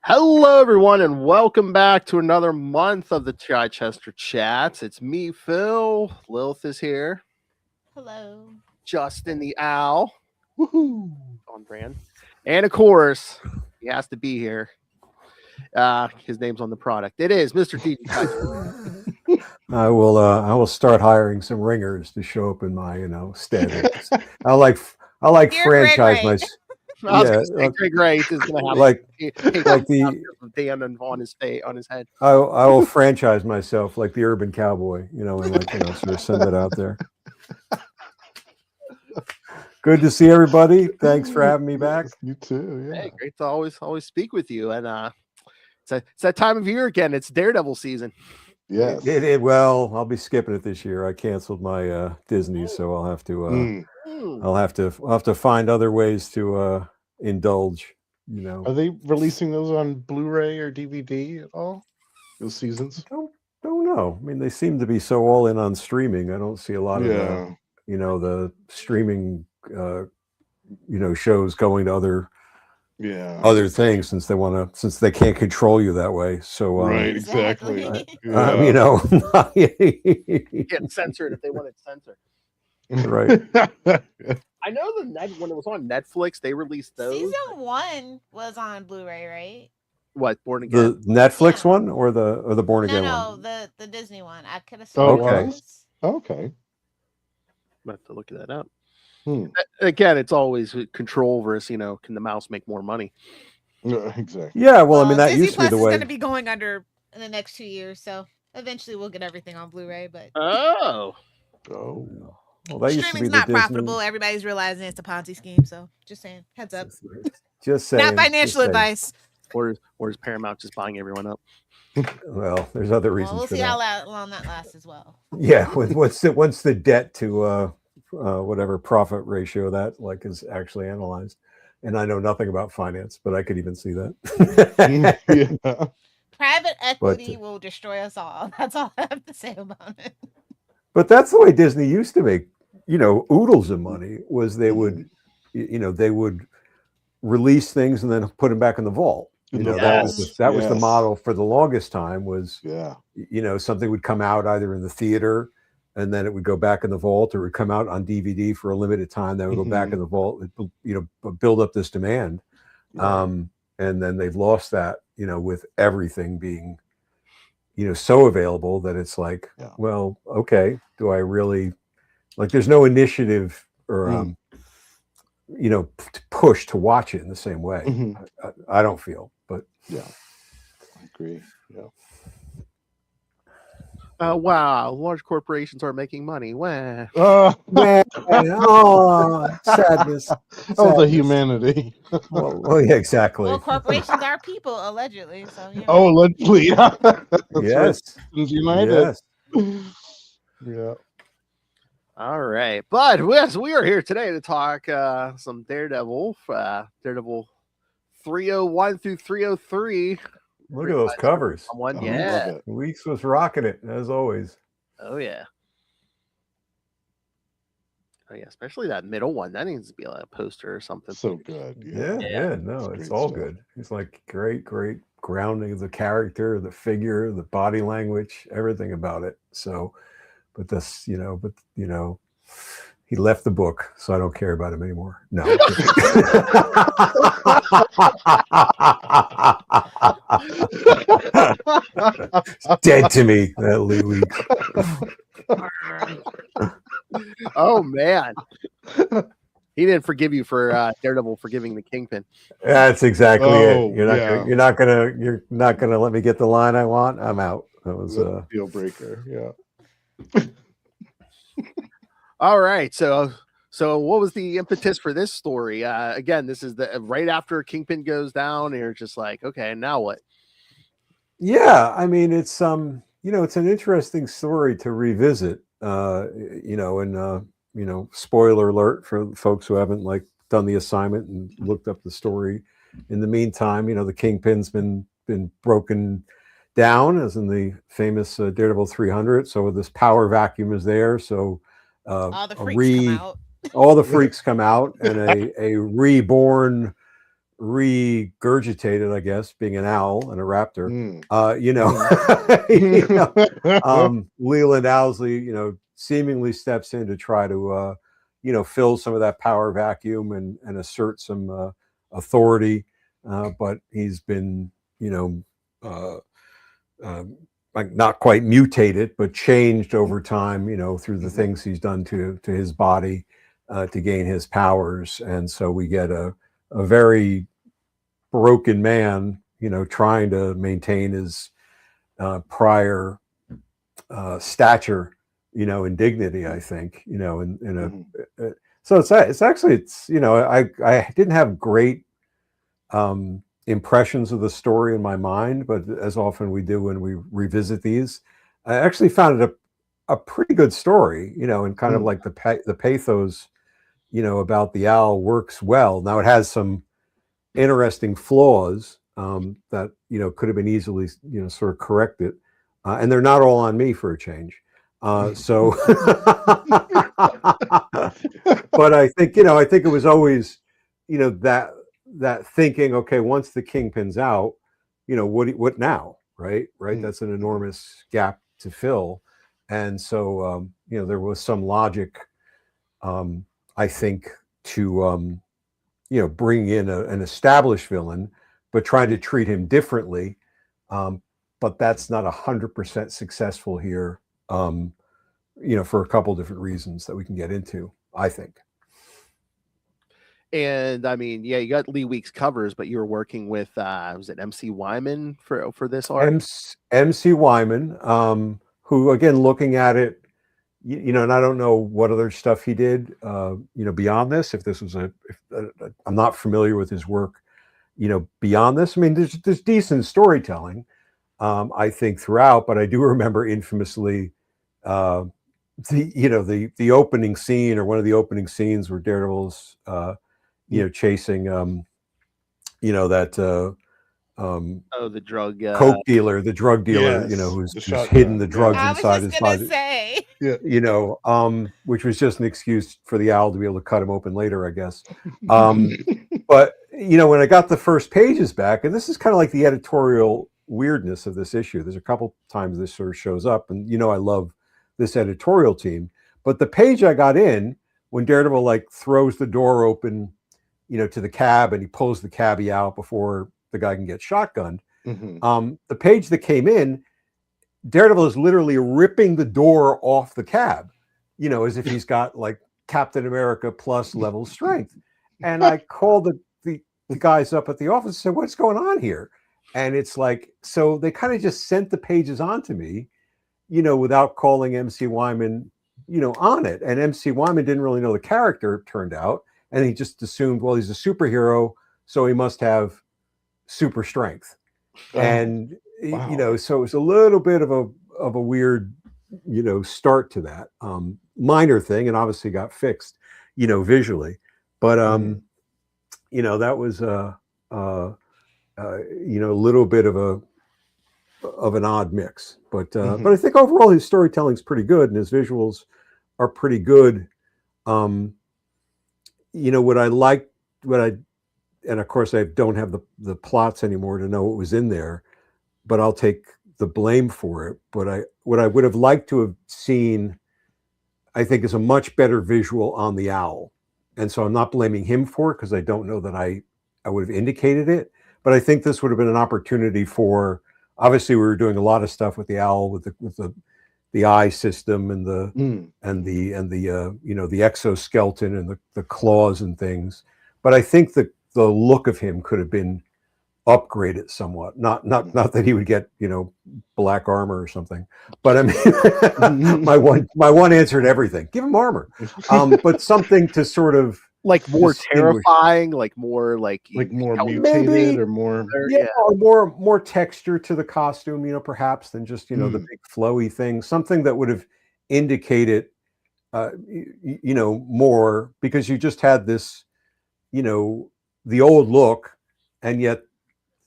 Hello, everyone, and welcome back to another month of the Chichester Chats. It's me, Phil. Lilith is here. Hello. Justin the Owl. Woohoo! On brand. And, of course, he has to be here. His name's on the product. It is Mr. DJ. I will start hiring some ringers to show up in my stead. I like franchise my. Greg Ray is going to have like the Dan on his head. I will franchise myself like the Urban Cowboy, and sort of send it out there. Good to see everybody. Thanks for having me back. You too. Yeah. Hey, great to always speak with you. And it's that time of year again. It's Daredevil season. Yes. Well, I'll be skipping it this year. I canceled my Disney, so I'll have to. I'll have to find other ways to indulge. Are they releasing those on Blu-ray or DVD at all? Those seasons? Don't know. I mean, they seem to be so all in on streaming. I don't see a lot of the streaming shows going to other things since they can't control you that way. So right, exactly. Get censored if they want it censored. Right. I know when it was on Netflix, they released those. Season 1 was on Blu-ray, right? What, Born Again? The Netflix one or the Born Again one? No, the Disney one. I could have okay. Okay. I have to look that up. Again, it's always control versus, can the mouse make more money? Exactly. Yeah, well, I mean, that Disney used to be the Plus way. It's going to be going under in the next 2 years, so eventually we'll get everything on Blu-ray. But Oh. Well, that used to be streaming's the not Disney. Profitable. Everybody's realizing it's a Ponzi scheme. So just saying, heads up. Just saying. Not financial advice. Or is Paramount just buying everyone up? Well, there's other reasons. We'll for see that. how long that lasts as well. Yeah, once the debt to whatever profit ratio that is actually analyzed, and I know nothing about finance, but I could even see that. Yeah. Private equity will destroy us all. That's all I have to say about it. But that's the way Disney used to make, oodles of money. Was they would release things and then put them back in the vault. That was the model for the longest time. Was something would come out either in the theater, and then it would go back in the vault, or it would come out on DVD for a limited time. Then it would go back in the vault. Build up this demand, and then they've lost that. With everything being, so available that it's like, well, okay, do I really there's no initiative or push to watch it in the same way. I don't feel, but yeah, I agree. Yeah. Wow, large corporations are making money. Wow. Sadness. Oh, the humanity. well, yeah, exactly. Well, corporations are people, allegedly. So allegedly. Yes. United. Yes. Yeah. All right, but yes, we are here today to talk some Daredevil, Daredevil 301 through 303. Look at those covers. Yeah. Weeks was rocking it, as always. Oh, yeah. Oh, yeah, especially that middle one. That needs to be a poster or something. So good. Yeah. No, it's all good. It's like great grounding of the character, the figure, the body language, everything about it. So, but this, he left the book, so I don't care about him anymore. No. Dead to me, that Louis. Oh man, he didn't forgive you for Daredevil forgiving the Kingpin. That's exactly it. You're not gonna let me get the line I want. I'm out. That was a deal breaker. Yeah. All right, so what was the impetus for this story? Again, this is the right after Kingpin goes down, and you're just like, okay, now what? Yeah, I mean, it's it's an interesting story to revisit. Spoiler alert for folks who haven't done the assignment and looked up the story. In the meantime, the Kingpin's been broken down, as in the famous Daredevil 300. So this power vacuum is there. So all the freaks come out. All the freaks come out, and a reborn, regurgitated, I guess, being an owl and a raptor. Leland Owlsley, seemingly steps in to try to, fill some of that power vacuum and assert some authority. But he's been, like not quite mutated, but changed over time, through the things he's done to his body to gain his powers. And so we get a very broken man, trying to maintain his prior stature, and dignity, I think, so it's actually, I didn't have great impressions of the story in my mind, but as often we do when we revisit these, I actually found it a pretty good story, and kind of like the pathos, about the owl works well. Now it has some interesting flaws that could have been easily sort of corrected, and they're not all on me for a change. So, but I think it was always that thinking, okay, once the Kingpin's out, what now, right? That's an enormous gap to fill, and so there was some logic, I think, to bring in an established villain, but trying to treat him differently. But that's not 100% successful here, for a couple different reasons that we can get into, I think. And I mean, yeah, you got Lee Week's covers, but you were working with was it MC Wyman for this art? MC Wyman, who, again, looking at it, and I don't know what other stuff he did, beyond this. If this was I'm not familiar with his work, beyond this. I mean, there's decent storytelling, I think, throughout. But I do remember infamously, the opening scene, or one of the opening scenes, where Daredevil's, chasing, that. The drug coke dealer, yes, who's hidden the drugs inside his body. Say. Which was just an excuse for the owl to be able to cut him open later, I guess. But when I got the first pages back, and this is kind of like the editorial weirdness of this issue. There's a couple times this sort of shows up, and I love this editorial team. But the page I got in, when Daredevil like throws the door open, to the cab, and he pulls the cabbie out before the guy can get shotgunned. The page that came in, Daredevil is literally ripping the door off the cab, as if he's got like Captain America plus level strength. And I called the guys up at the office and said, "What's going on here?" And it's like, so they kind of just sent the pages on to me, without calling MC Wyman, on it. And MC Wyman didn't really know the character, it turned out. And he just assumed, well, he's a superhero, so he must have super strength. And wow. So it was a little bit of a weird start to that minor thing, and obviously got fixed visually, but that was a little bit of an odd mix, but I think overall his storytelling's pretty good and his visuals are pretty good. And of course, I don't have the plots anymore to know what was in there, but I'll take the blame for it. But what I would have liked to have seen, I think, is a much better visual on the owl. And so I'm not blaming him for it, because I don't know that I would have indicated it. But I think this would have been an opportunity for, obviously we were doing a lot of stuff with the owl, with the eye system and the exoskeleton and the claws and things. But I think the look of him could have been upgraded somewhat. Not that he would get black armor or something. But I mean, my one answer to everything: give him armor. But something to sort of like more terrifying, like more mutated, maybe, or more or more texture to the costume, perhaps, than just the big flowy thing. Something that would have indicated more, because you just had this the old look, and yet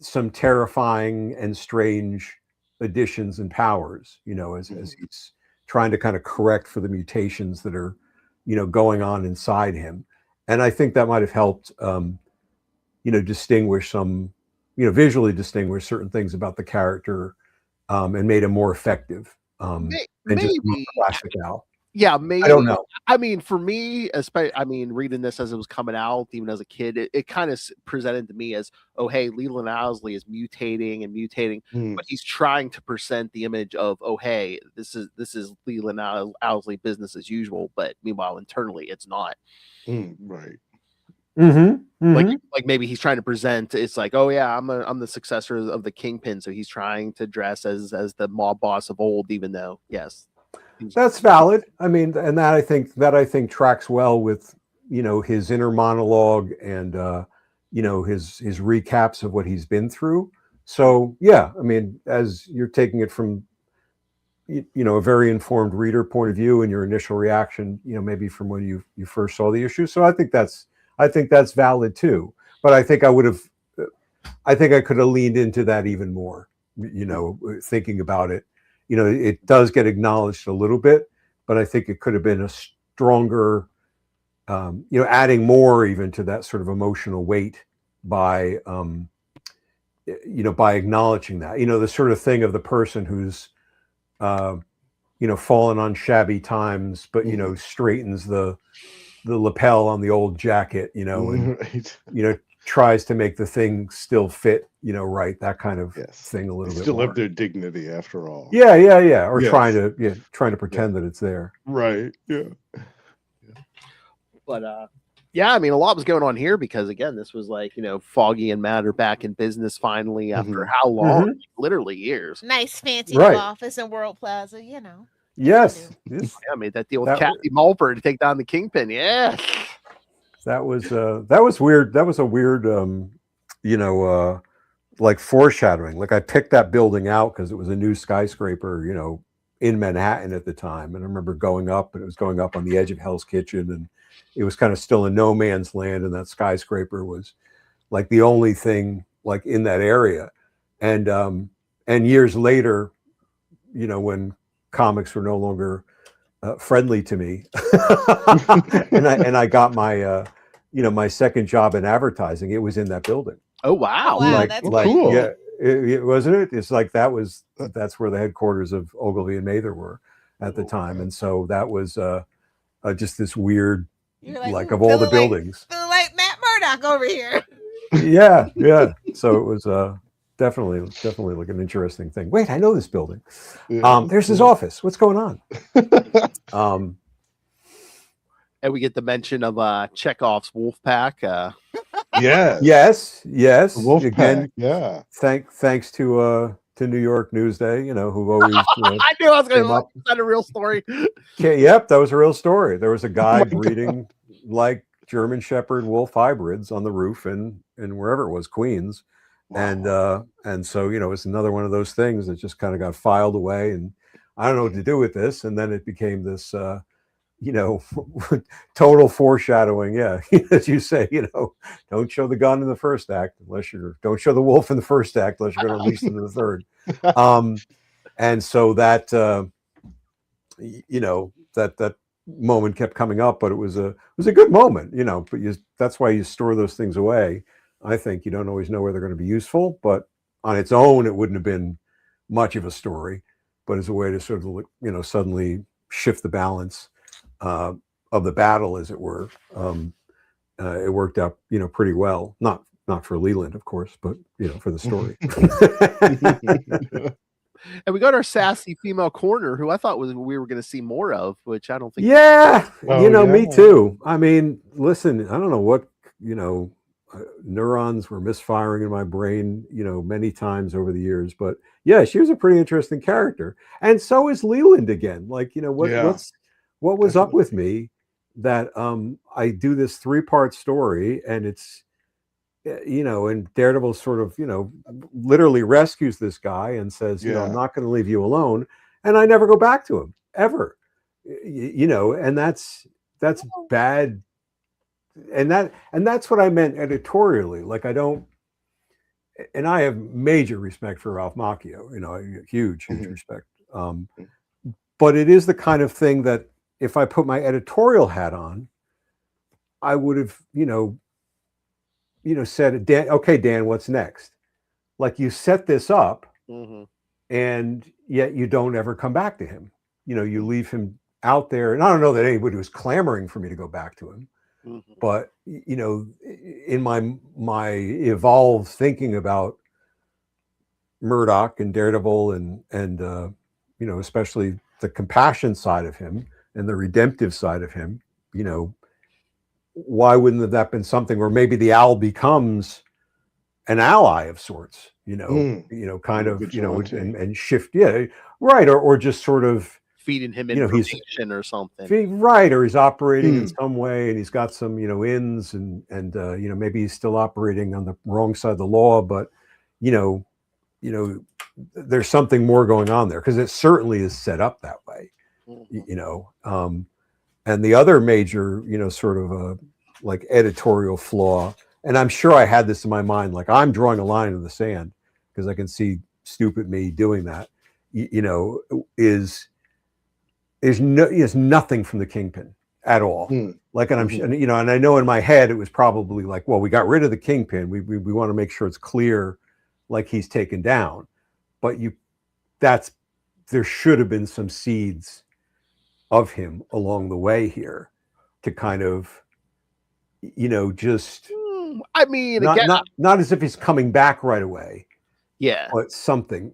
some terrifying and strange additions and powers, as he's trying to kind of correct for the mutations that are, going on inside him. And I think that might have helped, distinguish some, visually distinguish certain things about the character, and made him more effective. Maybe. Just classic Al. Yeah, maybe. I don't know. I mean, for me, reading this as it was coming out, even as a kid, it kind of presented to me as, oh, hey, Leland Owlsley is mutating, but he's trying to present the image of, oh, hey, this is Leland Owlsley business as usual, but meanwhile, internally, it's not. Right. Like maybe he's trying to present, it's like, oh yeah, I'm the successor of the Kingpin, so he's trying to dress as the mob boss of old, even though, yes. That's valid. I mean, and that I think tracks well with, his inner monologue and his recaps of what he's been through. So yeah, I mean, as you're taking it from a very informed reader point of view and your initial reaction, maybe from when you first saw the issue. So I think that's valid too. But I think I could have leaned into that even more, thinking about it. It does get acknowledged a little bit, but I think it could have been a stronger, adding more even to that sort of emotional weight by acknowledging that, the sort of thing of the person who's, fallen on shabby times, but, straightens the lapel on the old jacket, and, right. Tries to make the thing still fit, right, that kind of thing a little bit still more. have their dignity after all. Yeah, or trying to pretend that it's there. Right. Yeah. But I mean, a lot was going on here because again, this was like, Foggy and Matt are back in business finally after how long? Literally years. Nice fancy new office in World Plaza, Yes. I made that deal with Kathy Mulper to take down the Kingpin. Yeah. That was weird. That was a weird, like foreshadowing. Like I picked that building out because it was a new skyscraper, in Manhattan at the time. And I remember going up, and it was going up on the edge of Hell's Kitchen, and it was kind of still in no man's land. And that skyscraper was like the only thing like in that area. And years later, when comics were no longer friendly to me, and I got my my second job in advertising. It was in that building. Oh wow! That's cool. Yeah, it wasn't it. It's like that's where the headquarters of Ogilvy and Mather were at the time, and so that was just this weird, like of all the buildings, feeling like Matt Murdock over here. Yeah. So it was definitely like an interesting thing. Wait, I know this building. There's his office. What's going on? And we get the mention of Chekhov's Wolfpack. Yes. Wolfpack. Yeah. Thanks to New York Newsday, who always. I knew I was going to look. Is that a real story? Yep, that was a real story. There was a guy breeding like German Shepherd Wolf hybrids on the roof in wherever it was, Queens. Wow. And so it's another one of those things that just kind of got filed away, and I don't know what to do with this. And then it became this, total foreshadowing. Yeah, as you say, don't show the gun in the first act don't show the wolf in the first act unless you're going to release them in the third. And so that that moment kept coming up, but it was a good moment, But that's why you store those things away. I think you don't always know where they're going to be useful, but on its own, it wouldn't have been much of a story. But as a way to sort of, suddenly shift the balance of the battle, as it were, it worked out, pretty well. Not for Leland, of course, but for the story. And we got our sassy female corner, who I thought we were going to see more of, which I don't think. Yeah, me too. I mean, listen, I don't know what neurons were misfiring in my brain, many times over the years. But yeah, she was a pretty interesting character, and so is Leland again. Like, what was up with me that I do this 3-part story, and it's and Daredevil sort of literally rescues this guy and says, I'm not going to leave you alone, and I never go back to him ever. And that's bad. And that's what I meant editorially. Like, I don't, and I have major respect for Ralph Macchio, you know, huge respect. But it is the kind of thing that if I put my editorial hat on, I would have, said, Dan, okay, Dan, what's next? Like, you set this up, and yet you don't ever come back to him. You know, you leave him out there, and I don't know that anybody was clamoring for me to go back to him. But in my evolved thinking about Murdoch and Daredevil and especially the compassion side of him and the redemptive side of him, why wouldn't have that been something where maybe the owl becomes an ally of sorts, kind of, and shift, right, or just sort of feeding him information or something, right, or he's operating in some way, and he's got some ins, and maybe he's still operating on the wrong side of the law, but there's something more going on there, because it certainly is set up that way. And the other major sort of like editorial flaw, and I'm sure I had this in my mind, like I'm drawing a line in the sand because I can see stupid me doing that, is nothing from the Kingpin at all. Like, and and I know in my head it was probably like, well, we got rid of the Kingpin. We want to make sure it's clear, like he's taken down. But there should have been some seeds of him along the way here to kind of, just. I mean, not as if he's coming back right away. Yeah, but something,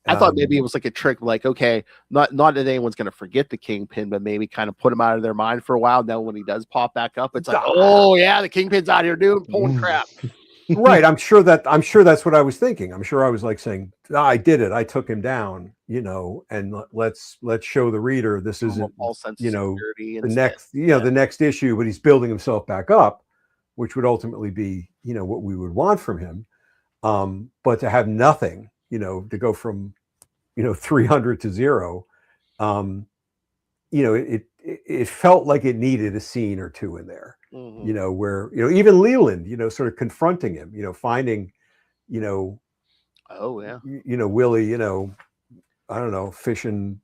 I thought maybe it was like a trick, like, okay, not that anyone's going to forget the Kingpin, but maybe kind of put him out of their mind for a while. Now, when he does pop back up, it's like, oh yeah, the Kingpin's out here doing pulling crap. Right. I'm sure that's what I was thinking. I'm sure I was like saying, I did it. I took him down, and let's show the reader this isn't, the next, the next issue, but he's building himself back up, which would ultimately be, what we would want from him. But to have nothing, to go from, 300 to 0, it felt like it needed a scene or two in there, where, even Leland, sort of confronting him, finding, oh yeah, Willie, I don't know, fishing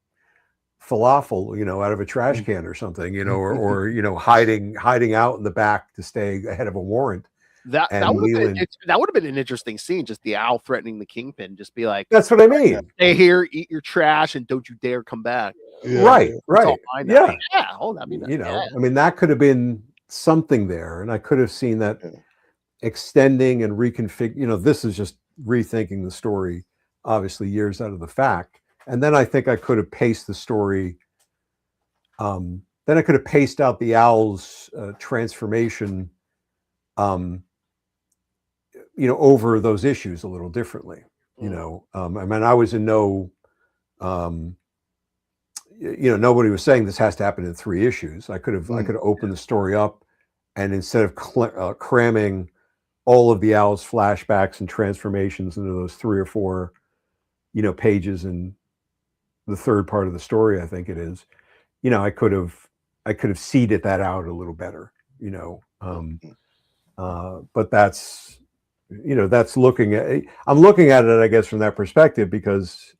falafel, out of a trash can or something, or hiding out in the back to stay ahead of a warrant. That would have been an interesting scene. Just the owl threatening the Kingpin. Just be like, that's what I mean. Stay here, eat your trash, and don't you dare come back. Yeah. Right. Yeah. Oh, I mean, I mean, that could have been something there, and I could have seen that extending and reconfig. This is just rethinking the story, obviously years out of the fact. And then I think I could have paced the story. Then I could have paced out the owl's transformation. Over those issues a little differently, I mean, I was in no, nobody was saying this has to happen in 3 issues. I could have opened the story up, and instead of cramming all of the owl's flashbacks and transformations into those 3 or 4, pages in the third part of the story, I think it is, I could have seeded that out a little better, but that's looking at, I'm looking at it, I guess, from that perspective, because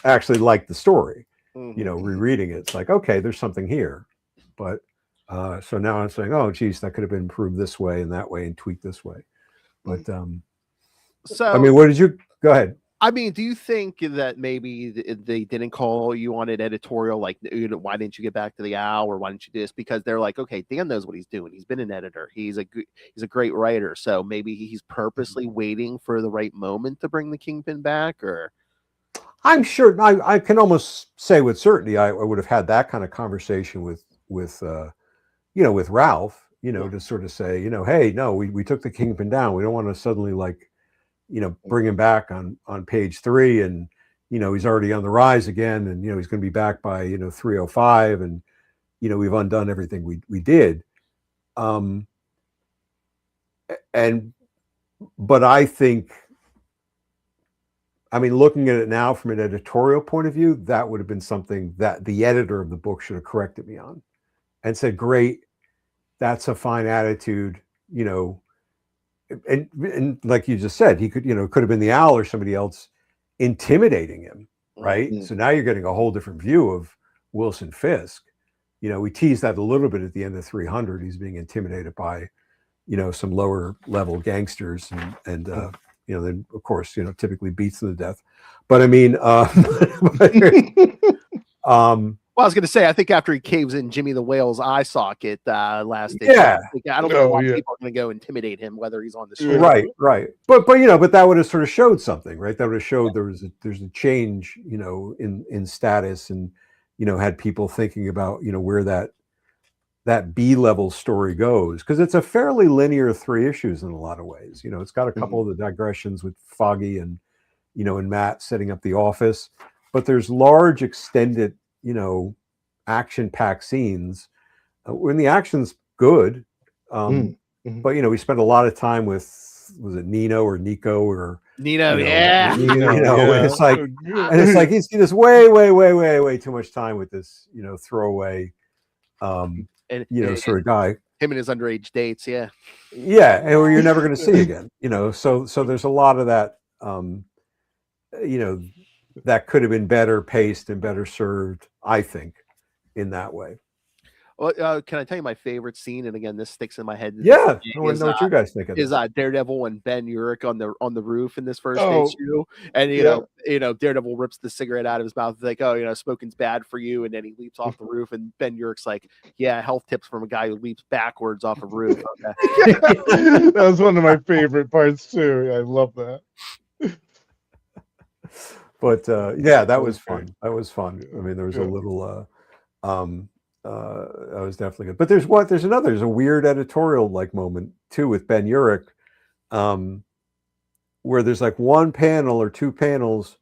I actually like the story, rereading it. It's like, okay, there's something here. But so now I'm saying, oh, geez, that could have been improved this way and that way and tweaked this way. But so, I mean, what did you go ahead? I mean, do you think that maybe they didn't call you on an editorial, like, why didn't you get back to the owl, or why didn't you do this? Because they're like, okay, Dan knows what he's doing. He's been an editor. He's a great writer. So maybe he's purposely waiting for the right moment to bring the Kingpin back, or. I'm sure I can almost say with certainty I would have had that kind of conversation with Ralph, to sort of say, hey, no, we took the Kingpin down. We don't want to suddenly bring him back on page 3, and he's already on the rise again, and he's going to be back by 305, and we've undone everything we did. But I think, I mean, looking at it now from an editorial point of view, that would have been something that the editor of the book should have corrected me on and said, great, that's a fine attitude, and like you just said, he could, could have been the Owl or somebody else intimidating him, right? So now you're getting a whole different view of Wilson Fisk. We teased that a little bit at the end of 300. He's being intimidated by, some lower level gangsters, and then of course, typically beats them to death. But I mean, well, I was going to say, I think after he caves in Jimmy the Whale's eye socket last day, yeah, I don't know why people are going to go intimidate him, whether he's on the show. Right. But that would have sort of showed something, right? That would have showed there's a change, in status, and had people thinking about where that B level story goes, because it's a fairly linear 3 issues in a lot of ways. It's got a couple of the digressions with Foggy and and Matt setting up the office, but there's large extended action-packed scenes when the action's good. But we spent a lot of time with, was it Nino or Nico or Nino? And it's like he's just way too much time with this throwaway sort of guy. Him and his underage dates, and or you're never going to see again. So there's a lot of that. That could have been better paced and better served, I think, in that way. Well, can I tell you my favorite scene? And again, this sticks in my head. Yeah, I want to know what you guys think of this. Is Daredevil and Ben Urich on the roof in this first issue, and Daredevil rips the cigarette out of his mouth, like, smoking's bad for you, and then he leaps off the roof, and Ben Urich's like, yeah, health tips from a guy who leaps backwards off a roof. Okay. That was one of my favorite parts too. I love that. But that was fun. That was fun. I mean, there was a little that was definitely good. But there's a weird editorial like moment too with Ben Urich, where there's like one panel or 2 panels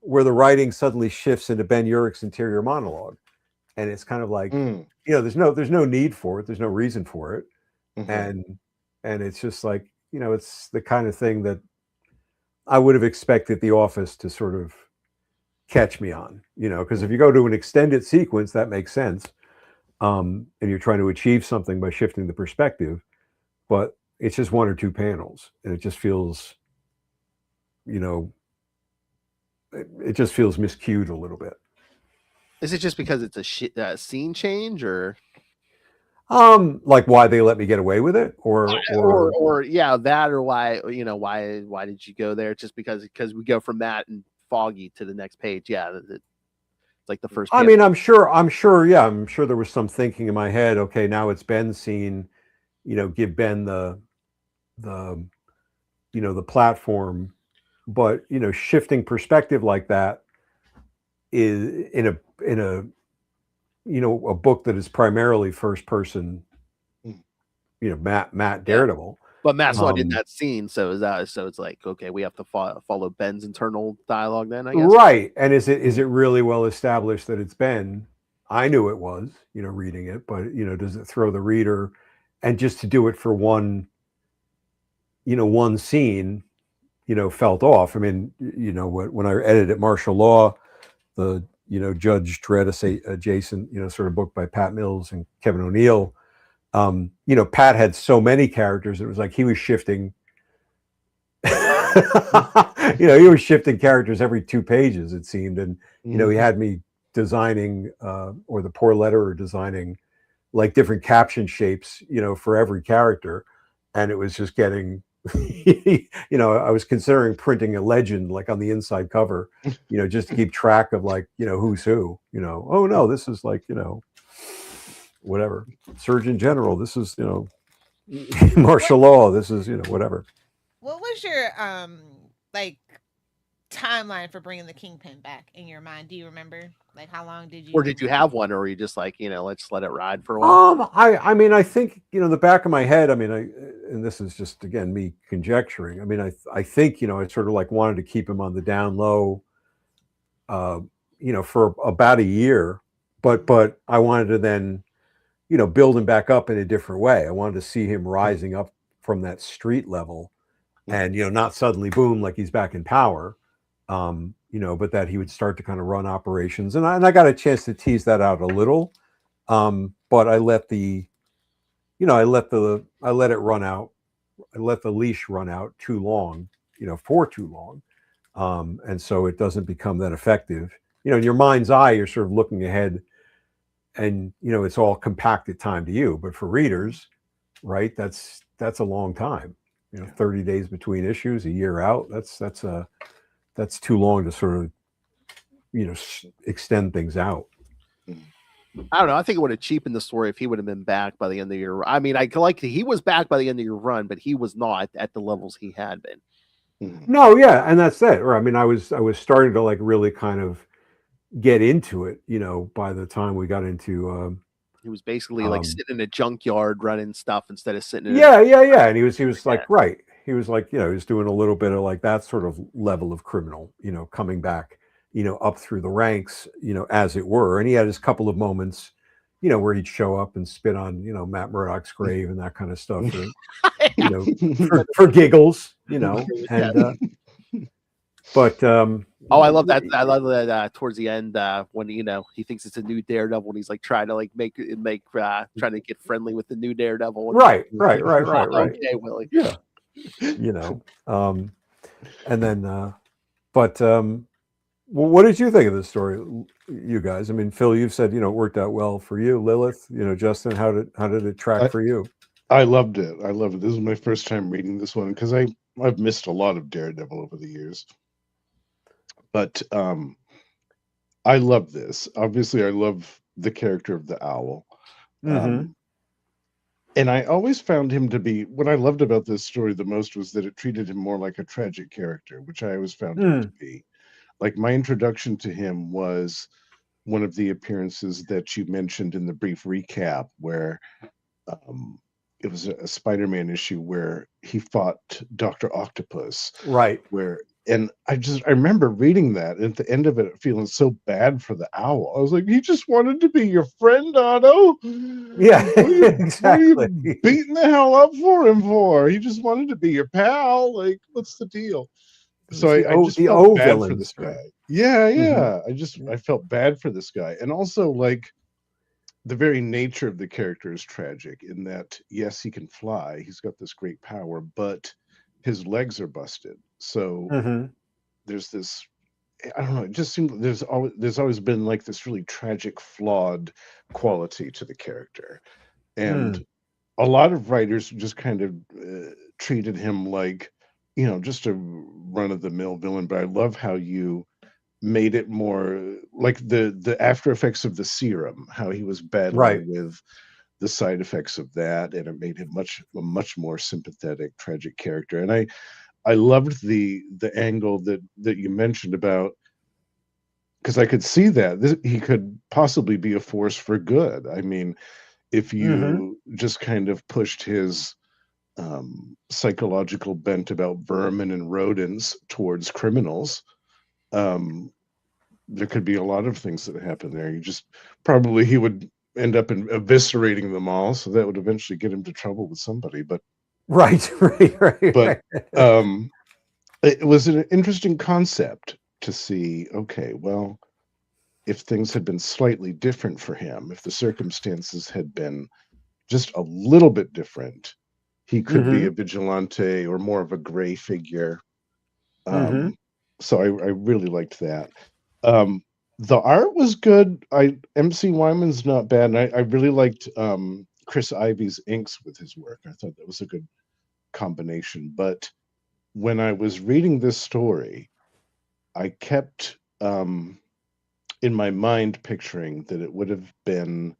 where the writing suddenly shifts into Ben Urich's interior monologue, and it's kind of like there's no need for it, there's no reason for it, and it's just like it's the kind of thing that I would have expected The Office to sort of catch me on, because if you go to an extended sequence, that makes sense. And you're trying to achieve something by shifting the perspective, but it's just 1 or 2 panels, and it just feels, it just feels miscued a little bit. Is it just because it's a scene change, or? Like why they let me get away with it, or that, or why why did you go there? Just because we go from that and Foggy to the next page. It's like the first. I mean, I'm sure there was some thinking in my head. Okay, now it's Ben's scene. Give Ben the platform, but shifting perspective like that is in a a book that is primarily first person, Matt Daredevil. But Matt's not in that scene, so it's like, okay, we have to follow Ben's internal dialogue then, I guess. Right. And is it really well established that it's Ben? I knew it was, reading it, but does it throw the reader, and just to do it for one scene, felt off. I mean, when I edited Martial Law, the Judge Dredd adjacent, sort of book by Pat Mills and Kevin O'Neill. Pat had so many characters, it was like he was shifting. He was shifting characters every 2 pages, it seemed, and he had me designing, or the poor letterer designing, like different caption shapes, for every character, and it was just getting. I was considering printing a legend like on the inside cover, just to keep track of like, who's who, oh no, this is like, whatever, Surgeon General, this is, Martial Law, this is, whatever. What was your like timeline for bringing the Kingpin back in your mind? Do you remember? Like, how long did you? Or did you have one, or were you just like, let's let it ride for a while? I mean, I think, the back of my head, I mean, and this is just, again, me conjecturing. I mean, I think, I sort of like wanted to keep him on the down low, for about a year, but I wanted to then, build him back up in a different way. I wanted to see him rising up from that street level, and, not suddenly boom, like he's back in power. But that he would start to kind of run operations, and I got a chance to tease that out a little, but I let it run out let the leash run out too long, for too long. And so it doesn't become that effective. In your mind's eye, you're sort of looking ahead and, it's all compacted time to you. But for readers, right, that's a long time, 30 days between issues, a year out. That's too long to sort of, extend things out. I don't know. I think it would have cheapened the story if he would have been back by the end of your. I mean, he was back by the end of your run, but he was not at the levels he had been. No, yeah, and that's it. Or I mean, I was starting to like really kind of get into it. By the time we got into. He was basically like sitting in a junkyard running stuff instead of sitting. Yeah. And he was like right. He was like he was doing a little bit of like that sort of level of criminal. Coming back. Up through the ranks, as it were. And he had his couple of moments, where he'd show up and spit on, Matt Murdock's grave and that kind of stuff, for giggles, and, but, I love that. I love that towards the end, when, he thinks it's a new Daredevil and he's like trying to like trying to get friendly with the new Daredevil. Right. Okay, Willie. Yeah. And then, but, well, what did you think of this story, you guys? I mean, Phil, you've said, it worked out well for you. Lilith, Justin, how did it track for you? I loved it. This is my first time reading this one because I've missed a lot of Daredevil over the years. But I love this. Obviously, I love the character of the owl. And I always found him to be, what I loved about this story the most was that it treated him more like a tragic character, which I always found him to be. Like my introduction to him was one of the appearances that you mentioned in the brief recap where it was a Spider-Man issue where he fought Dr. Octopus. Right. And I remember reading that and at the end of it feeling so bad for the owl. I was like, he just wanted to be your friend, Otto. Yeah, exactly. What are you beating the hell up for him for? He just wanted to be your pal. Like, what's the deal? So I just felt bad for this guy. Yeah. I felt bad for this guy. And also like the very nature of the character is tragic in that, yes, he can fly. He's got this great power, but his legs are busted. So there's this, I don't know, it just seems there's always been like this really tragic, flawed quality to the character. And a lot of writers just kind of treated him like, just a run-of-the-mill villain, but I love how you made it more like the after effects of the serum, how he was battling with the side effects of that, and it made him a much more sympathetic, tragic character. And I loved the angle that you mentioned about, because I could see that he could possibly be a force for good. I mean, if you just kind of pushed his psychological bent about vermin and rodents towards criminals, there could be a lot of things that happen there. He would end up eviscerating them all, so that would eventually get him to trouble with somebody. But right. But it was an interesting concept to see. Okay, well, if things had been slightly different for him, if the circumstances had been just a little bit different, he could be a vigilante or more of a gray figure. So I really liked that. The art was good. MC Wyman's not bad. And I really liked Chris Ivy's inks with his work. I thought that was a good combination. But when I was reading this story, I kept in my mind picturing that it would have been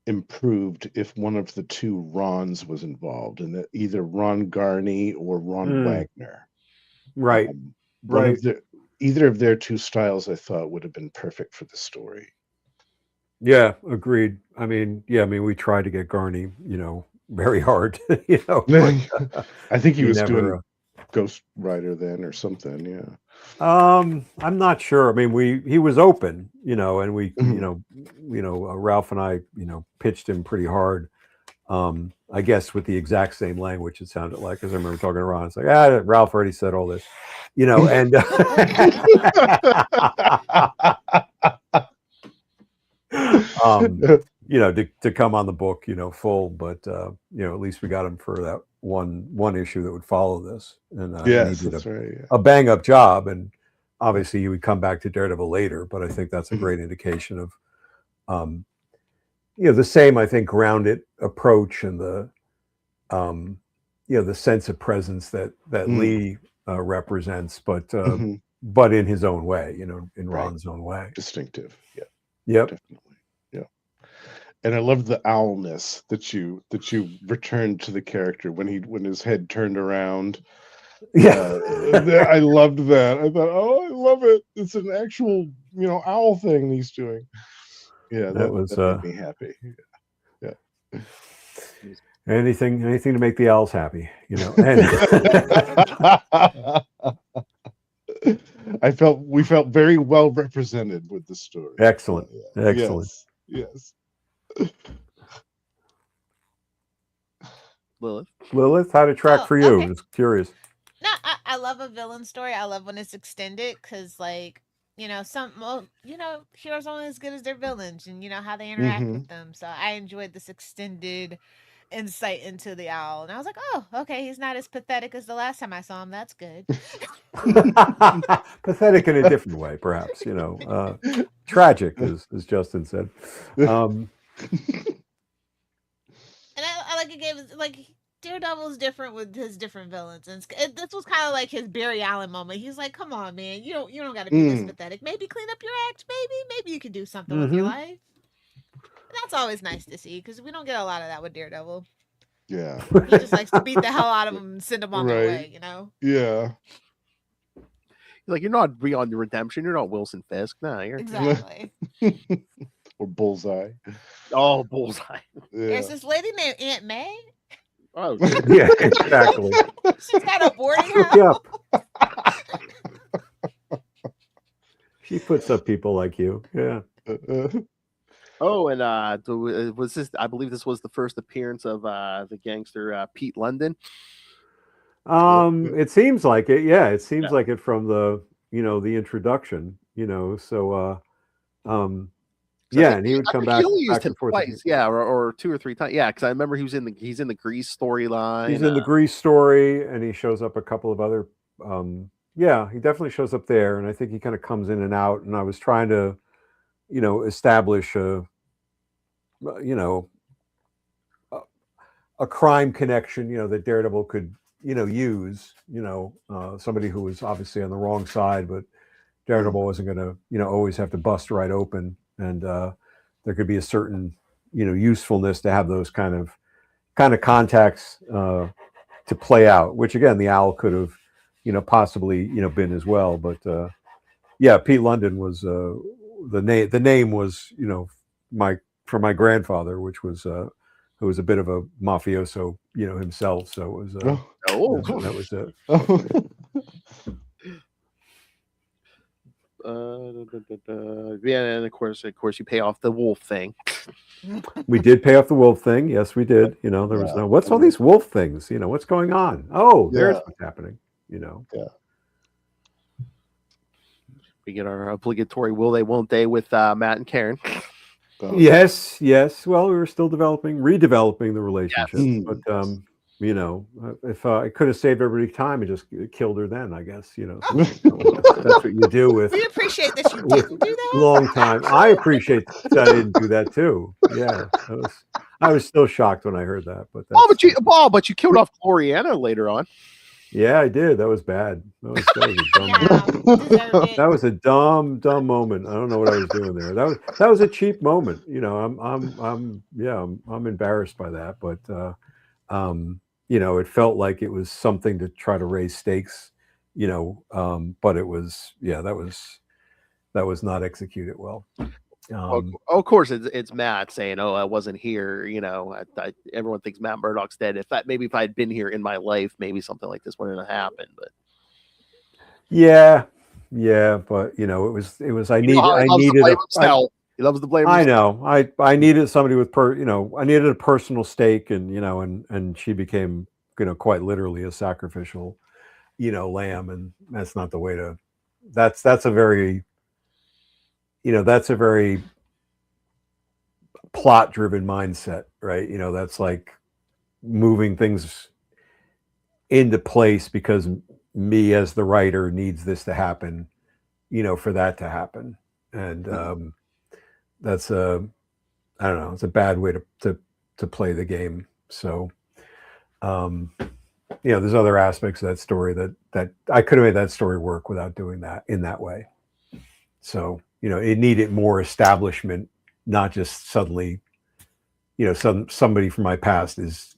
improved if one of the two Rons was involved, and that either Ron Garney or Ron Wagner. Right. Either of their two styles, I thought, would have been perfect for the story. Yeah, agreed. I mean, we tried to get Garney, very hard. I think he was doing Ghost Rider then or something. Yeah. I'm not sure. I mean, he was open, and we, Ralph and I, pitched him pretty hard. I guess with the exact same language, it sounded like, because I remember talking to Ron. It's like, Ralph already said all this, and to come on the book, full, but at least we got him for that one issue that would follow this, and yes, he did that's right, yeah. a bang up job, and obviously he would come back to Daredevil later, but I think that's a great indication of the same, I think, grounded approach and the the sense of presence that Lee represents, but in his own way, in Ron's own way, distinctive. Yeah. Yep. Definitely. And I loved the owlness that you returned to the character when his head turned around. Yeah, I loved that. I thought, I love it. It's an actual, owl thing he's doing. Yeah, that made me happy. Yeah. Anything to make the owls happy, We felt very well represented with the story. Excellent. Excellent. Yes. Lilith, how to track for you? Okay. Just curious. No, I love a villain story. I love when it's extended because, heroes only as good as their villains and how they interact with them. So I enjoyed this extended insight into the owl, and I was like, oh, okay, he's not as pathetic as the last time I saw him. That's good. Pathetic in a different way, perhaps. Tragic, as Justin said. And I like it gave Daredevil's different with his different villains, and this was kind of like his Barry Allen moment. He's like, "Come on, man, you don't got to be this pathetic. Maybe clean up your act. Maybe you could do something with your life." And that's always nice to see because we don't get a lot of that with Daredevil. Yeah, he just likes to beat the hell out of them and send them on their way. Yeah. You're not beyond your redemption. You're not Wilson Fisk. No, you're exactly. Or Bullseye. Oh, Bullseye. Yeah. There's this lady named Aunt May. Oh, yeah, exactly. She's got a boarding house. She puts up people like you. Yeah. Oh, and was this? I believe this was the first appearance of the gangster Pete London. It seems like it. Yeah, it seems like it from the the introduction. So and he would come back. He used him twice, or 2 or 3 times. Yeah, because I remember he's in the Grease storyline. He's in the Grease story, and he shows up a couple of other. He definitely shows up there, and I think he kind of comes in and out. And I was trying to, establish a crime connection, that Daredevil could, use, somebody who was obviously on the wrong side, but Daredevil wasn't going to, always have to bust right open. And there could be a certain, usefulness to have those kind of contacts to play out, which again, the owl could have, possibly, been as well. But Pete London was the name was, for my grandfather, which was who was a bit of a mafioso, himself. So it was that was it. And of course, you pay off the wolf thing. We did pay off the wolf thing. Yes, we did. There was what's all these wolf things? What's going on? Oh, there's what's happening. Yeah. We get our obligatory will they, won't they with Matt and Karen. Yes. Well, we were still redeveloping the relationship, but if I could have saved everybody time and just killed her, then I guess that's what you do with. We appreciate that you didn't do that. Long time. I appreciate that I didn't do that too. Yeah, I was still shocked when I heard that. But but you killed off Gloriana later on. Yeah, I did. That was bad. That was a dumb moment. I don't know what I was doing there. That was a cheap moment. I'm embarrassed by that, but it felt like it was something to try to raise stakes, but it was that was not executed well. Of course, it's Matt saying, "Oh, I wasn't here." Everyone thinks Matt Murdock's dead. If I had been here in my life, maybe something like this wouldn't have happened. But but it was. I needed. He loves to blame. I know. I needed somebody with I needed a personal stake, and she became quite literally a sacrificial, lamb, and that's not the way to. That's a very plot-driven mindset, right? You know, that's like moving things into place because me as the writer needs this to happen, you know, for that to happen. And that's a, I don't know, it's a bad way to play the game. So, you know, there's other aspects of that story that I could have made that story work without doing that in that way. So, you know, it needed more establishment, not just suddenly, you know, somebody from my past is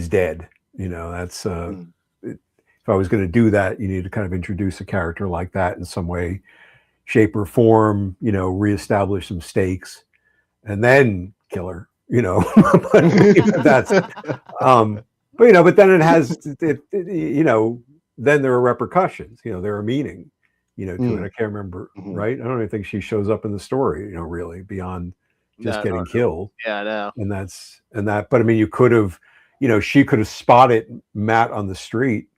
dead. You know, that's if I was going to do that, you need to kind of introduce a character like that in some way, shape or form, you know, reestablish some stakes, and then kill her, you know. But that's but you know, but then it has you know, then there are repercussions, you know, there are meaning, you know, to it. I can't remember, right? I don't even think she shows up in the story, you know, really beyond just getting killed. Yeah, I know. And that, but I mean, you could have, you know, she could have spotted Matt on the street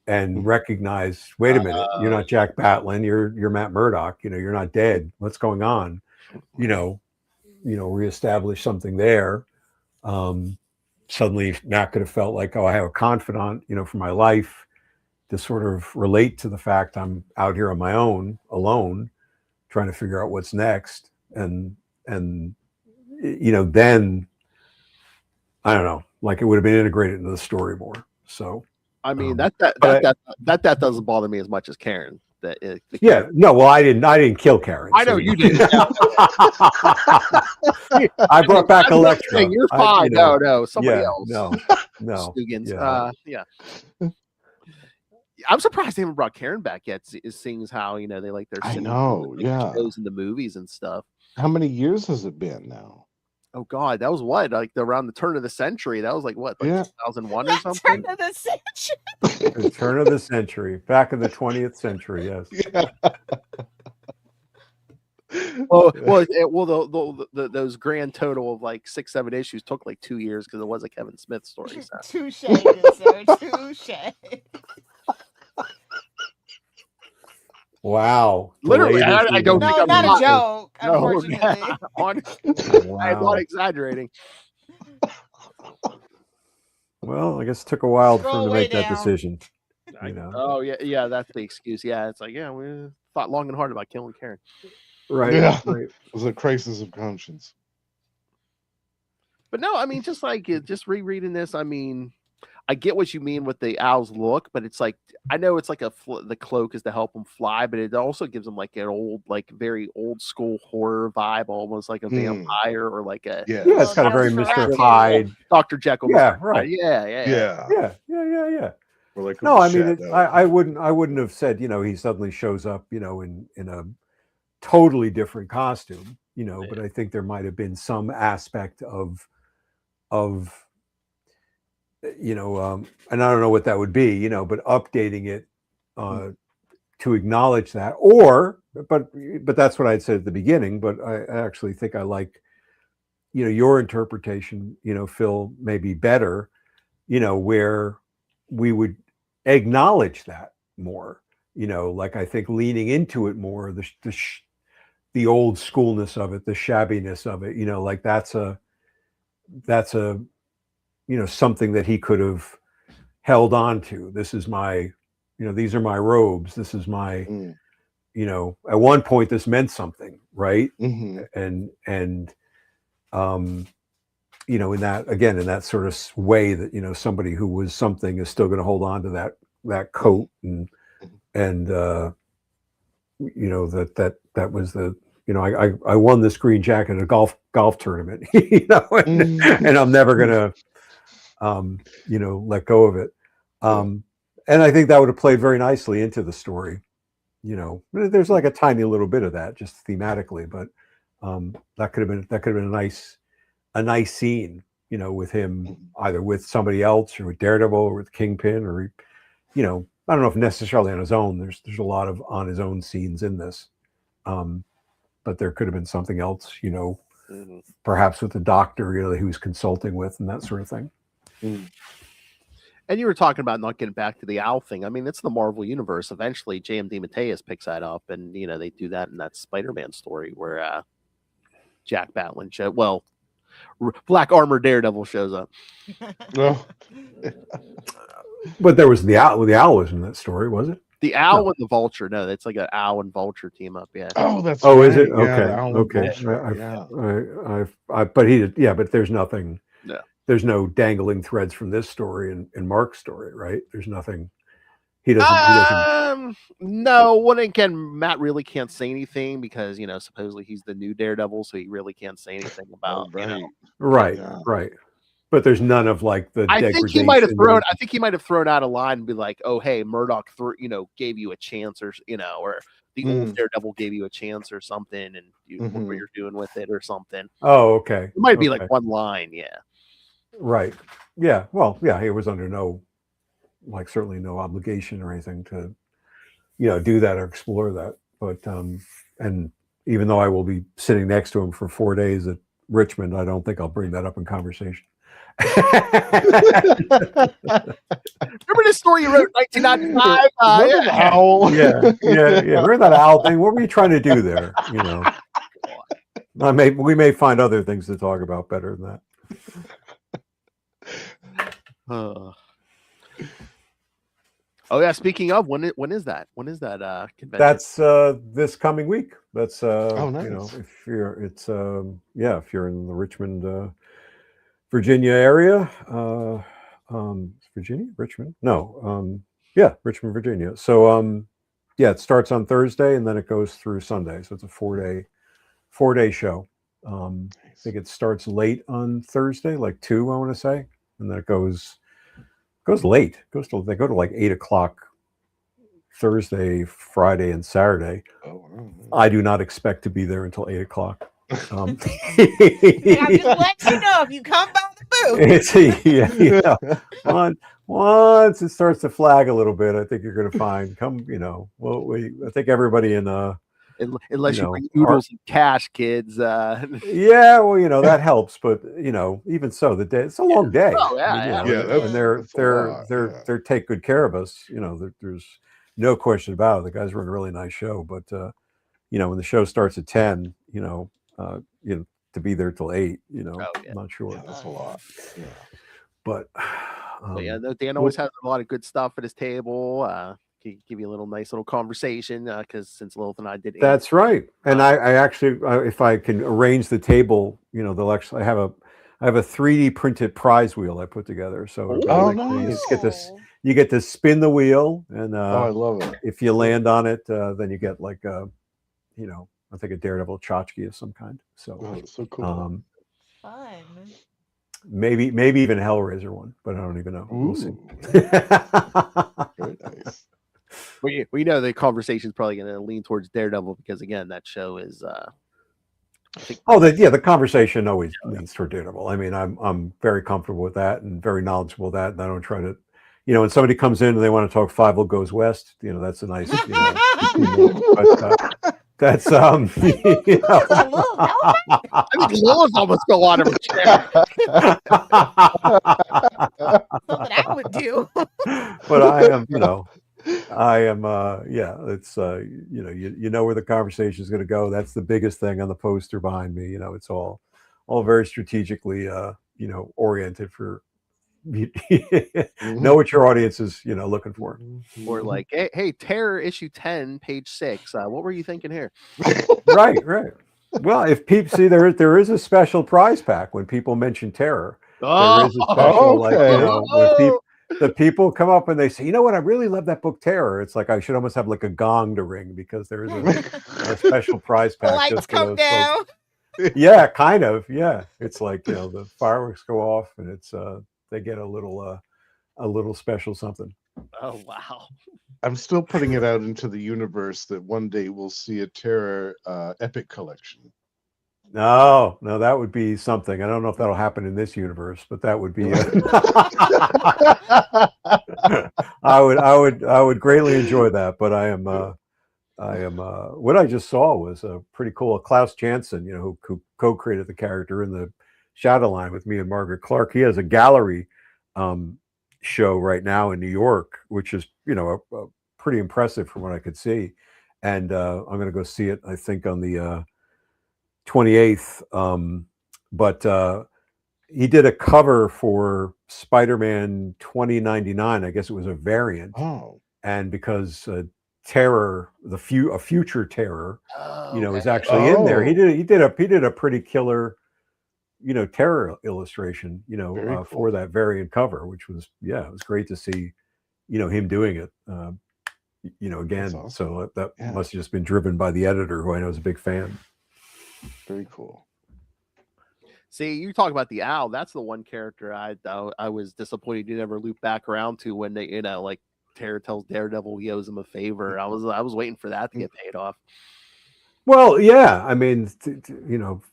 and recognized, wait a minute, you're not Jack Batlin, you're Matt Murdock, you know, you're not dead. What's going on? You know, reestablish something there. Suddenly Matt could have felt like, oh, I have a confidant, you know, for my life to sort of relate to the fact I'm out here on my own, alone, trying to figure out what's next. And you know, then I don't know, like it would have been integrated into the story more. So I mean, that doesn't bother me as much as Karen. Yeah, no, well, I didn't kill Karen. I know you didn't. I brought back Electra. You're fine. No, somebody else. No. Stugans. Yeah. I'm surprised they haven't brought Karen back yet. Seeing how, you know, they like their shows in the movies and stuff. How many years has it been now? Oh God, that was what, like around the turn of the century. That was like what, like 2001 or something. Turn of the century. The turn of the century, back in the 20th century. Yes. Those grand total of like 6-7 issues took like 2 years because it was a Kevin Smith story. So. Touche, sir. Touche. Wow. Literally, I don't think I'm not a joke, unfortunately. I'm not exaggerating. Well, I guess it took a while for him to make that decision. You know? Oh, yeah, that's the excuse. Yeah, it's like, yeah, we thought long and hard about killing Karen. Right. Yeah. Right. It was a crisis of conscience. But no, I mean, just rereading this, I mean, I get what you mean with the owl's look, but it's like, I know it's like the cloak is to help him fly, but it also gives him like an old, like very old school horror vibe, almost like a vampire or like a it's got a very Mr. Hyde, Dr. Jekyll. Yeah, right. Yeah. Or like no, I mean, I wouldn't have said, you know, he suddenly shows up, you know, in a totally different costume, you know, but I think there might have been some aspect of you know, and I don't know what that would be, you know, but updating it to acknowledge that, but that's what I'd said at the beginning. But I actually think I like, you know, your interpretation, you know, Phil, maybe better, you know, where we would acknowledge that more, you know, like I think leaning into it more, the old schoolness of it, the shabbiness of it, you know, like that's a you know, something that he could have held on to. This is my, you know, these are my robes. This is my, you know, at one point this meant something, right? And you know, in that sort of way that, you know, somebody who was something is still going to hold on to that coat and you know, that was the, you know, I won this green jacket at a golf tournament, you know, and I'm never gonna you know, let go of it. And I think that would have played very nicely into the story. You know, there's like a tiny little bit of that just thematically, but that could have been a nice scene, you know, with him either with somebody else or with Daredevil or with Kingpin or, you know, I don't know if necessarily on his own. There's a lot of on his own scenes in this, but there could have been something else, you know, perhaps with the doctor, you know, that he was consulting with and that sort of thing. And you were talking about not getting back to the owl thing. I mean, it's the Marvel universe. Eventually, J.M. DeMatteis picks that up, and you know they do that in that Spider-Man story where Jack Batlin. Well, Black Armor Daredevil shows up. No. But there was the owl. The owl was in that story, was it? The owl and the vulture. No, it's like an owl and vulture team up. Yeah. Oh, that's right. Is it? Yeah, okay. But he did. Yeah, but there's nothing. No. There's no dangling threads from this story in Mark's story, right? There's nothing. He doesn't. No. Well, again, Matt really can't say anything because supposedly he's the new Daredevil, so he really can't say anything about. Right. But there's none of like the. I think he might have thrown. I think he might have thrown out a line and be like, "Oh, hey, Murdoch, gave you a chance, or or the old Daredevil gave you a chance, or something, and look what you're doing with it, or something." Oh, okay. It might be like one line, yeah. Right. Yeah. Well, yeah. He was under certainly no obligation or anything to, do that or explore that. But and even though I will be sitting next to him for 4 days at Richmond, I don't think I'll bring that up in conversation. Remember this story you wrote in 1995? Owl. Yeah. Remember that owl thing? What were you trying to do there? We may find other things to talk about better than that. Oh yeah. Speaking of, when is that? When is that convention? That's this coming week. That's nice. if you're if you're in the Richmond, Virginia area, Richmond. No, Richmond, Virginia. So it starts on Thursday and then it goes through Sunday. So it's a 4-day show. I think it starts late on Thursday, like 2, I want to say, and then it goes late. They go to like 8 o'clock Thursday, Friday, and Saturday. I do not expect to be there until 8 o'clock. I'm just letting you know if you come by the booth. Once it starts to flag a little bit, I think you're going to find I think everybody in unless you bring oodles of cash, kids. That helps, but even so, the day it's a long day. Oh, and they're take good care of us. There's no question about it. The guys run a really nice show, but when the show starts at 10, to be there till 8, I'm not sure. Yeah, that's a lot. Yeah. But Dan always has a lot of good stuff at his table. Give you a nice little conversation because since Lilith and I did. That's right. And I actually, if I can arrange the table, they'll actually I have a 3D printed prize wheel I put together. So nice. You get to spin the wheel, and I love it. If you land on it, then you get like I think a Daredevil tchotchke of some kind. So that's so cool. Fun. Maybe even a Hellraiser one, but I don't even know. We'll see. Very nice. Well, the conversation is probably going to lean towards Daredevil because again, that show is. The conversation always leans toward Daredevil. I mean, I'm very comfortable with that and very knowledgeable with that, and I don't try to, when somebody comes in and they want to talk Five Goes West, that's a nice, but, that's I think Lilith almost go on of a chair. Something I would do. But I am, it's where the conversation is going to go. That's the biggest thing on the poster behind me. It's all very strategically oriented for know what your audience is looking for. Or like, hey, Terror issue 10 page 6, what were you thinking here? right Well, if people see there is a special prize pack when people mention Terror. There is a special when the people come up and they say, what, I really love that book Terror. It's like I should almost have like a gong to ring because there is a special prize pack. The lights come down. Yeah, kind of. Yeah, it's like the fireworks go off and it's they get a little special something. Oh wow! I'm still putting it out into the universe that one day we'll see a Terror epic collection. No, that would be something. I don't know if that'll happen in this universe, but that would be. I would greatly enjoy that, but I am. What I just saw was pretty cool. Klaus Janson, who co-created the character in the Shadowline with me and Margaret Clark. He has a gallery show right now in New York, which is pretty impressive from what I could see. And I'm going to go see it. I think on the 28th but he did a cover for Spider-Man 2099. I guess it was a variant. Oh, and because Terror, a future Terror, is actually in there. He did a pretty killer, Terror illustration, Very cool. for that variant cover, which was it was great to see, him doing it. Again, awesome. So that must have just been driven by the editor, who I know is a big fan. Very cool. See, you talk about the Owl. That's the one character I was disappointed you never loop back around to when they, like Terror tells Daredevil he owes him a favor. I was waiting for that to get paid off. Well, yeah, I mean, I don't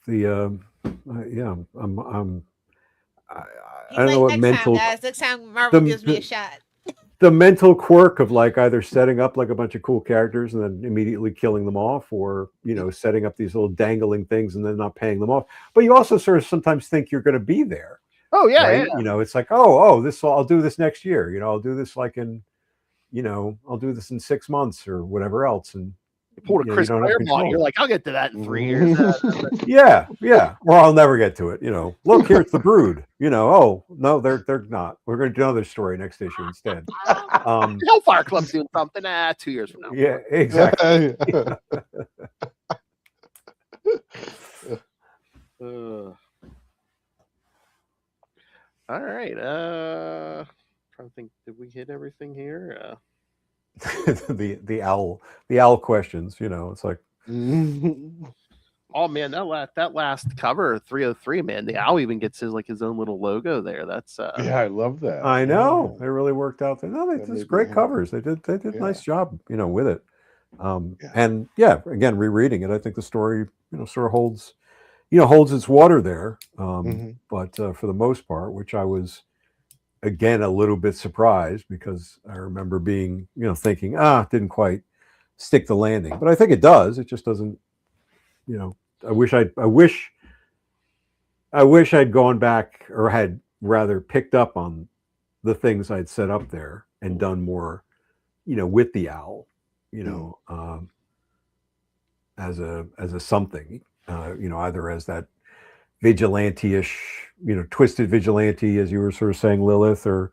know what mental. Next time Marvel gives me a shot. The mental quirk of like either setting up like a bunch of cool characters and then immediately killing them off, or setting up these little dangling things and then not paying them off. But you also sort of sometimes think you're going to be there. Oh yeah, right? Yeah. It's like I'll do this next year. I'll do this like in, I'll do this in 6 months or whatever else. And you pulled a Chris Claremont. You're like, I'll get to that in 3 years. yeah. Or I'll never get to it. Look, here's the Brood. Oh no, they're not. We're going to do another story next issue instead. Hellfire Club's doing something. 2 years from now. Yeah, exactly. All right. Trying to think. Did we hit everything here? the owl questions. It's like. Oh man, that last cover 303, man, the Owl even gets his own little logo there. That's I love that. I know they really worked out there. No, it's great covers. They did a nice job, with it. And again, rereading it, I think the story, sort of holds its water there. But for the most part, which I was again a little bit surprised, because I remember being, thinking, didn't quite stick the landing, but I think it does. It just doesn't. I wish I'd gone back, or had rather picked up on the things I'd set up there and done more, with the Owl, as a something, either as that vigilante-ish, twisted vigilante, as you were sort of saying, Lilith, or,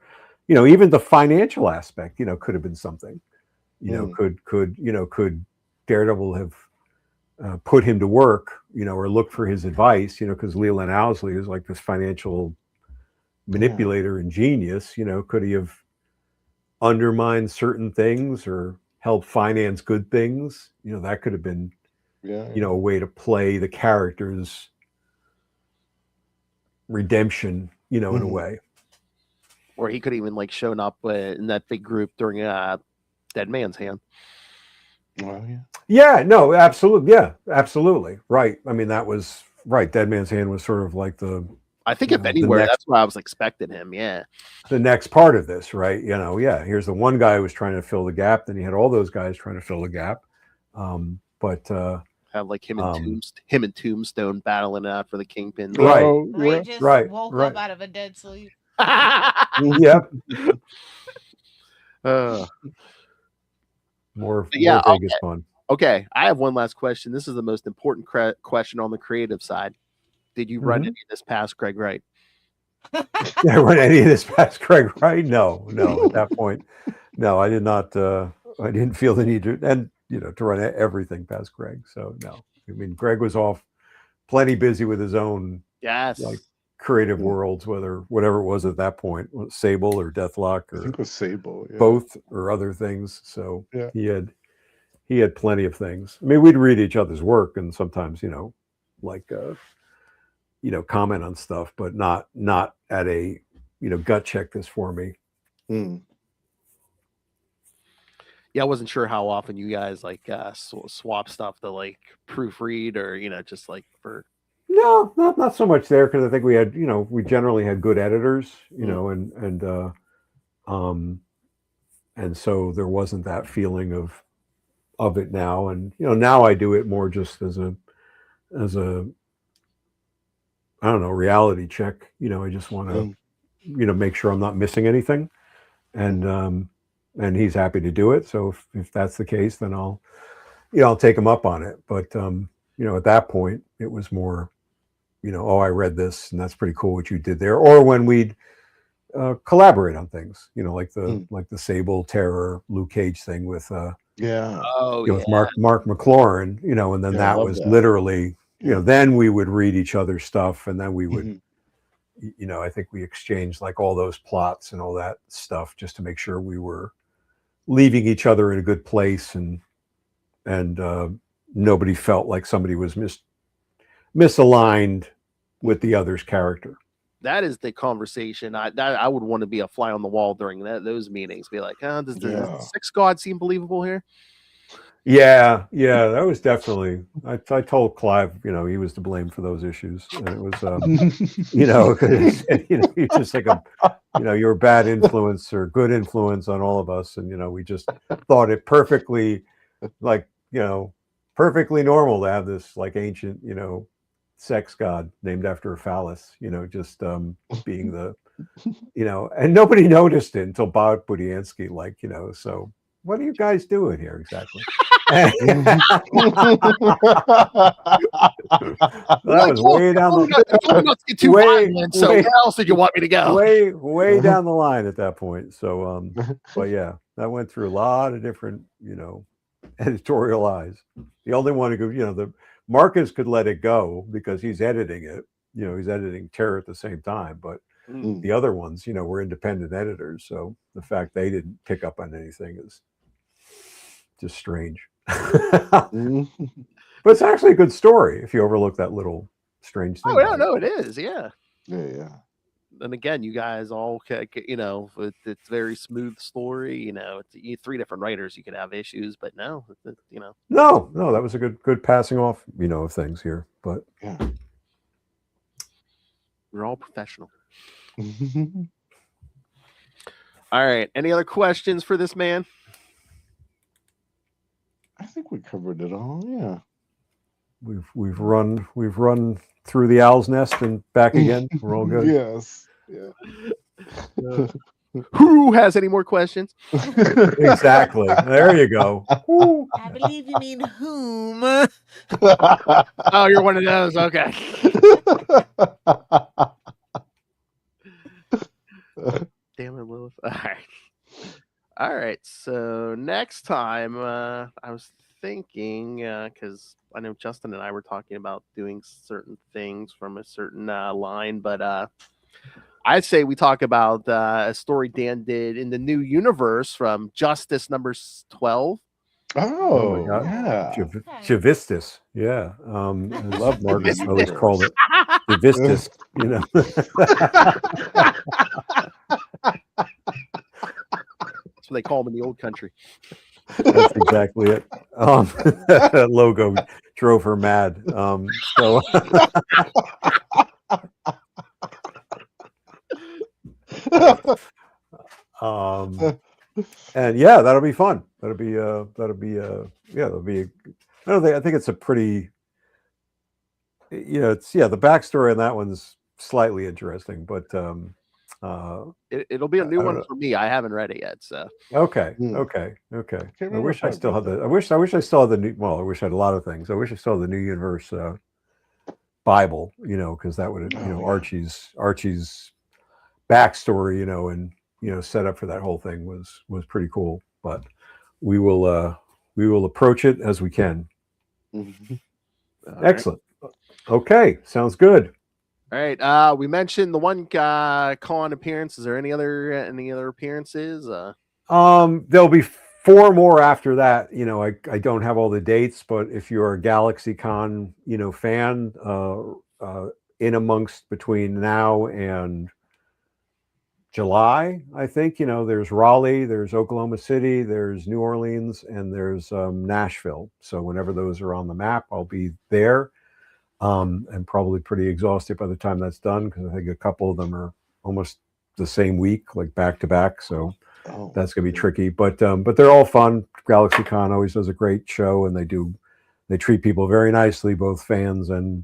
even the financial aspect, could have been something, could Daredevil have put him to work, or look for his advice, because Leland Owlsley is like this financial manipulator and genius, could he have undermined certain things or helped finance good things? That could have been, a way to play the character's redemption, in a way. Or he could even shown up in that big group during Dead Man's Hand. Well, yeah, no, absolutely. Yeah, absolutely. Right. I mean, that was right. Dead Man's Hand was sort of like I think if anywhere, that's what I was expecting him. Yeah. The next part of this, right? Here's the one guy who was trying to fill the gap. Then he had all those guys trying to fill the gap. But have him and Tombstone battling out for the Kingpin. Right. Just right. woke up out of a dead sleep. Yep. More Vegas fun. Okay, I have one last question. This is the most important question on the creative side. Did you run any of this past Greg Wright? Did I run any of this past Greg Wright? No. At that point, no, I did not. I didn't feel the need to, and to run everything past Greg. So no, I mean, Greg was off, plenty busy with his own creative worlds, whatever it was at that point, Sable or Deathlock, or I think it was Sable, both, or other things. So he had plenty of things. I mean, we'd read each other's work, and sometimes comment on stuff, but not at a gut check this for me. Yeah, I wasn't sure how often you guys swap stuff to proofread, or just for. No, not so much there, because I think we had, we generally had good editors, and so there wasn't that feeling of it now. And now I do it more just as a I don't know, reality check. I just want to make sure I'm not missing anything, and he's happy to do it. So if that's the case, then I'll take him up on it. But at that point, it was more oh, I read this and that's pretty cool what you did there. Or when we'd collaborate on things, like the Sable Terror Luke Cage thing with with Mark McLaurin, and then that was literally, then we would read each other's stuff, and then we would, I think we exchanged like all those plots and all that stuff just to make sure we were leaving each other in a good place, and nobody felt like somebody was misaligned with the other's character. That is the conversation. I would want to be a fly on the wall during those meetings. Be like, does the sex god seem believable here? Yeah, that was definitely. I told Clive, he was to blame for those issues, and it was, you're just like you're a bad influence or good influence on all of us, and we just thought it perfectly, perfectly normal to have this like ancient, sex god named after a phallus, just being the, and nobody noticed it until Bob Budiansky, so what are you guys doing here exactly? That was way down the way. So where else did you want me to go? Way down the line at that point. So, but yeah, that went through a lot of different, editorial eyes. The only one who could, the Marcus could let it go because he's editing it. He's editing Terror at the same time, but the other ones, were independent editors. So the fact they didn't pick up on anything is just strange. But it's actually a good story if you overlook that little strange thing. Oh yeah, no, it is. Yeah. And again, you guys all, it's very smooth story. It's 3 different writers. You could have issues, but no, No, that was a good passing off, of things here. But we're all professional. All right. Any other questions for this man? I think we covered it all. Yeah. We've run through the owl's nest and back again. We're all good. Yes. Yeah. Who has any more questions? Exactly. There you go. I believe you mean whom. Oh, you're one of those. Okay. Damn it, Lilith. All right. So next time, I was thinking, because I know Justin and I were talking about doing certain things from a certain line, but I'd say we talk about a story Dan did in the new universe from Justice number 12. Oh, my God. Yeah. Chivistus. Yeah. I love Margaret always called it Chivistus, That's what they call them in the old country. That's exactly it. That logo drove her mad. So and yeah, that'll be fun. I think it's a pretty, the backstory on that one's slightly interesting, but it'll be a new one for me. I haven't read it yet, so okay. I wish I still had the. I wish I still had the new. Well, I wish I had a lot of things. I wish I still had the New Universe Bible, because that would, Archie's backstory, and set up for that whole thing was pretty cool. But we will approach it as we can. Excellent. Right. Okay, sounds good. All right. We mentioned the one con appearance. Is there any other appearances? There'll be 4 more after that. I don't have all the dates, but if you're a GalaxyCon, fan, in amongst between now and July, I think, there's Raleigh, there's Oklahoma City, there's New Orleans, and there's Nashville. So whenever those are on the map, I'll be there. And probably pretty exhausted by the time that's done, because I think a couple of them are almost the same week, like back to back. So that's gonna be tricky. But they're all fun. GalaxyCon always does a great show, and they treat people very nicely, both fans and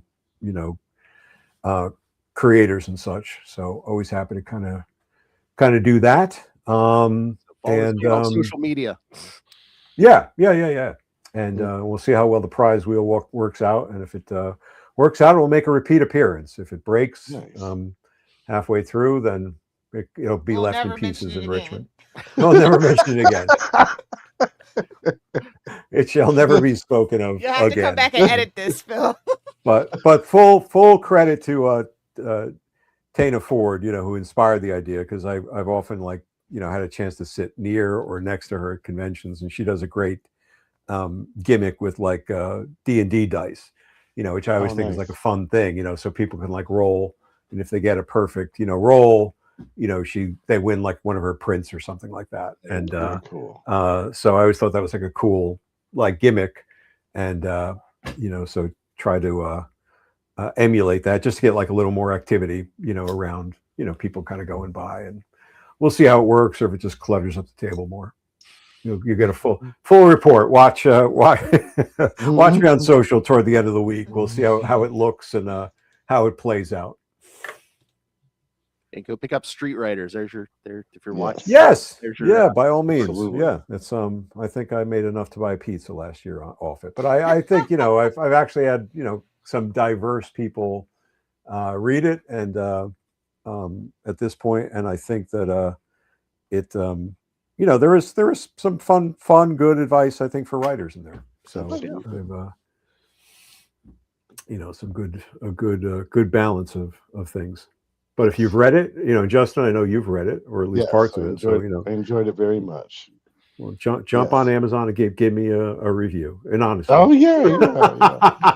creators and such. So always happy to kind of do that. And on social media. Yeah. And we'll see how well the prize wheel works out, and if it works out, it will make a repeat appearance. If it breaks halfway through, then it'll be left in pieces in Richmond. We'll never mention it again. It shall never be spoken of You'll have again. to come back and edit this, Phil. but full credit to Tana Ford, who inspired the idea, because I've often had a chance to sit near or next to her at conventions, and she does a great gimmick with D&D dice, which I always think is like a fun thing, so people can roll, and if they get a perfect roll, they win one of her prints or something like that. And cool. So I always thought that was a cool gimmick, and so try to emulate that, just to get a little more activity around people kind of going by, and we'll see how it works, or if it just clutters up the table more. You get a full report. Watch me on social toward the end of the week. We'll see how it looks and how it plays out. And go pick up Street Riders. If you're watching. Yes. By all means. Absolutely. Yeah. It's I think I made enough to buy a pizza last year off it. But I think I've actually had some diverse people read it, and at this point, and I think that it there is some fun good advice, I think, for writers in there. So some good balance of things. But if you've read it, Justin, I know you've read it, or at least parts of it. I enjoyed it very much. Well, jump on Amazon and give me a review. And honestly, I'm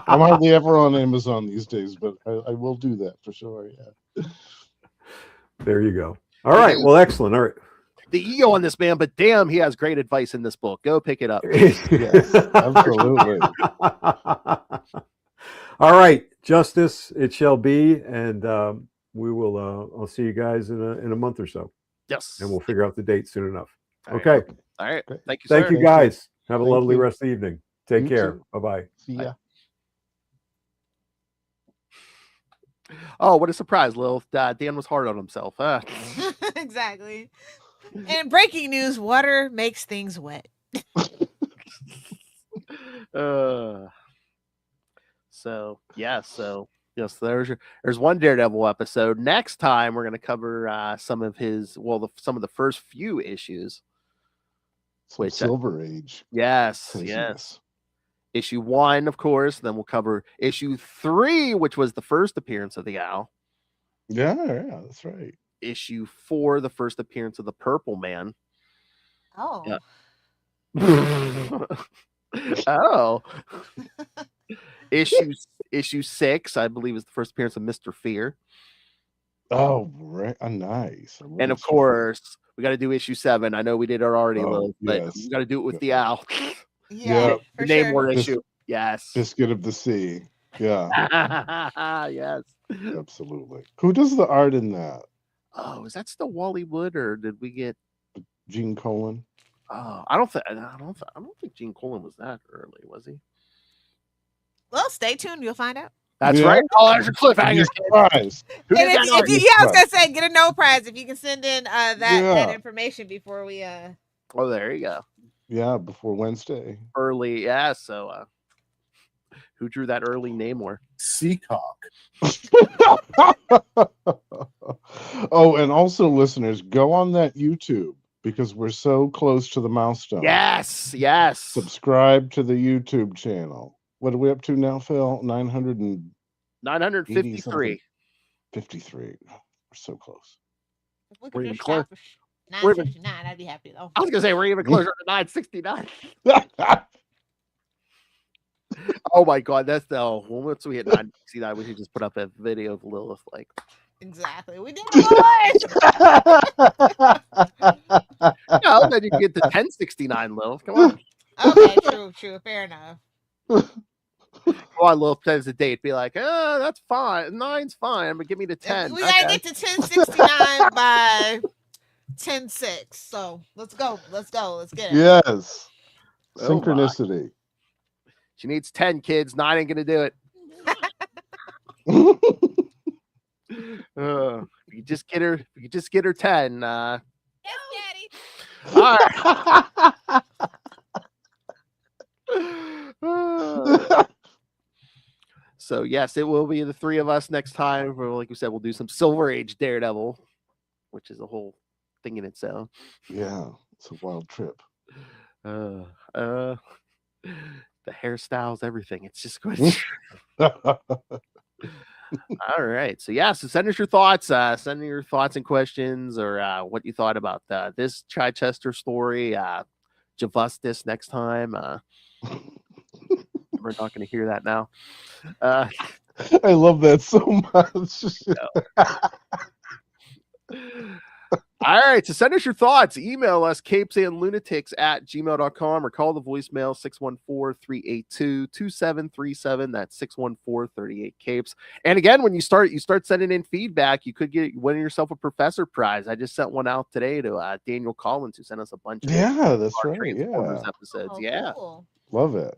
hardly ever on Amazon these days, but I will do that for sure. Yeah. There you go. All right. Well, excellent. All right. The ego on this man, but damn, he has great advice in this book. Go pick it up. Yes, absolutely. All right, justice it shall be, and we will. I'll see you guys in a month or so. Yes, and we'll figure out the date soon enough. All okay. Right. All right. Thank you. Thank you, guys. Have a lovely rest of the evening. Take care. Bye bye. See ya. Oh, what a surprise, Lil. Dan was hard on himself. Exactly. And breaking news: water makes things wet. Yes, there's one Daredevil episode. Next time we're going to cover some of the first few issues. Silver Age. Yes. Issue 1, of course. Then we'll cover issue 3, which was the first appearance of the Owl. Yeah, that's right. Issue 4, the first appearance of the Purple Man. Oh. Yeah. Oh. Issue 6, I believe, is the first appearance of Mr. Fear. Oh, right. Nice. And of course, we got to do issue 7. I know we did it already, Lil, but we got to do it with the Owl. Yeah, the name more issue. Yes. Biscuit of the Sea. Yeah. Yes. Absolutely. Who does the art in that? Oh, is that still Wally Wood, or did we get Gene Colan? Oh, I don't think Gene Colan was that early, was he? Well, stay tuned. You'll find out. That's right. Oh, there's a cliffhanger. Prize. I was gonna say, get a no prize if you can send in that information before we. Oh, there you go. Yeah, before Wednesday. Early, yeah. So, who drew that early Namor? Seacock. Oh, and also, listeners, go on that YouTube, because we're so close to the milestone. Yes. Subscribe to the YouTube channel. What are we up to now, Phil? 953. 53. We're so close. We're even close. 959. I'd be happy though. I was gonna say we're even closer to 969. Oh my God, that's once we hit 969, we should just put up a video of Lilith Exactly. We did it. No, then you can get to 1069, Lilith. Come on. Okay, true. Fair enough. Go on, Lilith, plans the date. Be like, that's fine. 9's fine, but give me the 10. We gotta get to 1069 by 10-6. So let's go. Let's get it. Yes. Synchronicity. She needs 10 kids. 9 ain't gonna do it. If you just get her 10. Yes, Daddy. All right. So yes, it will be the three of us next time. Like we said, we'll do some Silver Age Daredevil, which is a whole thing in itself. Yeah, it's a wild trip. The hairstyles, everything. It's just good. All right. So yeah, so send us your thoughts. Send your thoughts and questions, or what you thought about this Chichester story. Javustus next time. We're not going to hear that now. I love that so much. All right, so send us your thoughts. Email us CapesandLunatics@gmail.com or call the voicemail 614-382-2737. That's 614-38-CAPES. And again, when you start sending in feedback, you could win yourself a Professor Prize. I just sent one out today to Daniel Collins, who sent us a bunch of that's right. Transformers episodes. Cool. Love it.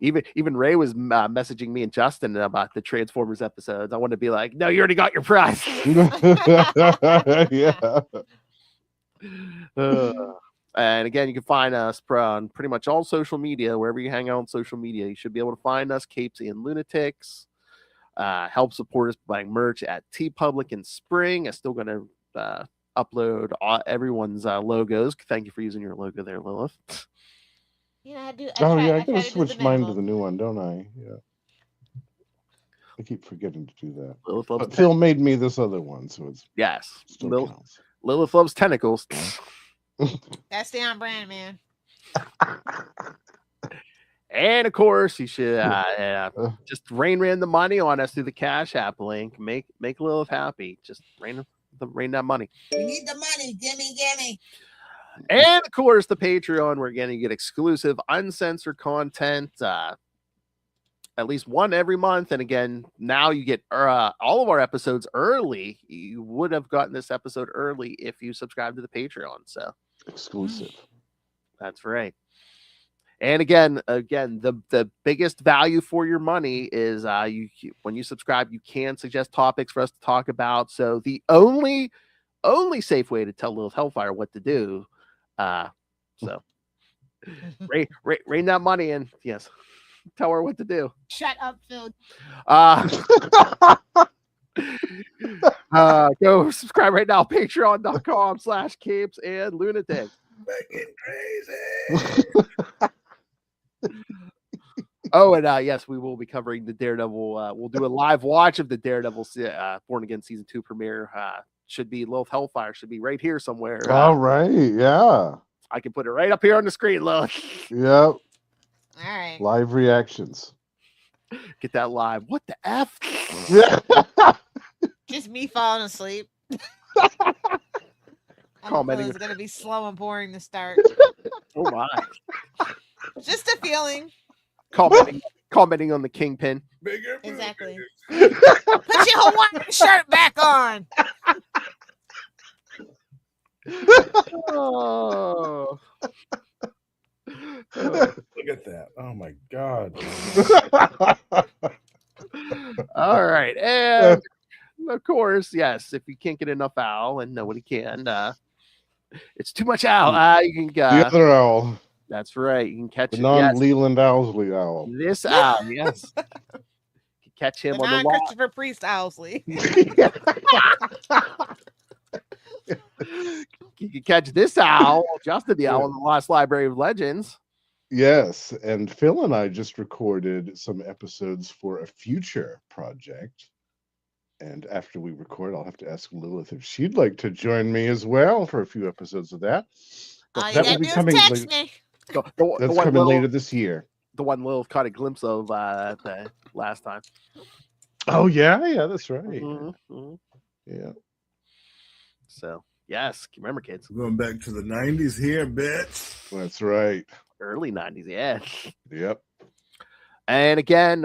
Even Ray was messaging me and Justin about the Transformers episodes. I wanted to be like, no, you already got your prize. Yeah. And again, you can find us on pretty much all social media. Wherever you hang out on social media, you should be able to find us, Capes and Lunatics. Help support us by merch at TeePublic in spring. I'm still going to upload everyone's logos. Thank you for using your logo there, Lilith. I do. I gotta switch mine to the new one, don't I? Yeah. I keep forgetting to do that. But Phil made me this other one, so it's Lilith loves tentacles. That's the on brand, man. And of course, you should just rain the money on us through the Cash App link. Make Lilith happy. Just rain that money. We need the money. Gimme. And of course, the Patreon, where again you get exclusive, uncensored content, at least one every month. And again, now you get all of our episodes early. You would have gotten this episode early if you subscribe to the Patreon. So exclusive. That's right. And again, the biggest value for your money is when you subscribe, you can suggest topics for us to talk about. So the only safe way to tell Lilith Hellfire what to do. So rain that money in. Yes. Tell her what to do. Shut up, Phil. Go subscribe right now. Patreon.com/CapesandLunatics. Make it crazy. Oh, and yes, we will be covering the Daredevil. We'll do a live watch of the Daredevil Born Again Season 2 premiere. Should be Lilith Hellfire. Should be right here somewhere. All right, yeah. I can put it right up here on the screen, Lilith. Yep. All right. Live reactions. Get that live. What the F? Yeah. Just me falling asleep. Commenting. It's going to be slow and boring to start. Oh, my. Just a feeling. Commenting on the Kingpin. Bigger. Exactly. Put your Hawaiian shirt back on. Oh. Look at that. Oh my God. All right. And of course, yes, if you can't get enough owl, and nobody can, it's too much owl. You can the other owl. That's right. You can catch the non-Leland Owlsley owl. This owl, yes. You can catch him on the wall. Christopher Priest Owlsley. You can catch this owl, Justin the Owl, in the Lost Library of Legends. Yes, and Phil and I just recorded some episodes for a future project. And after we record, I'll have to ask Lilith if she'd like to join me as well for a few episodes of that. All that will be coming that's coming later this year. The one Lilith caught a glimpse of the last time. Oh, yeah, that's right. Mm-hmm. Yeah. So, yes, remember, kids. Going back to the 90s here, bitch. That's right. Early 90s, yeah. Yep. And again,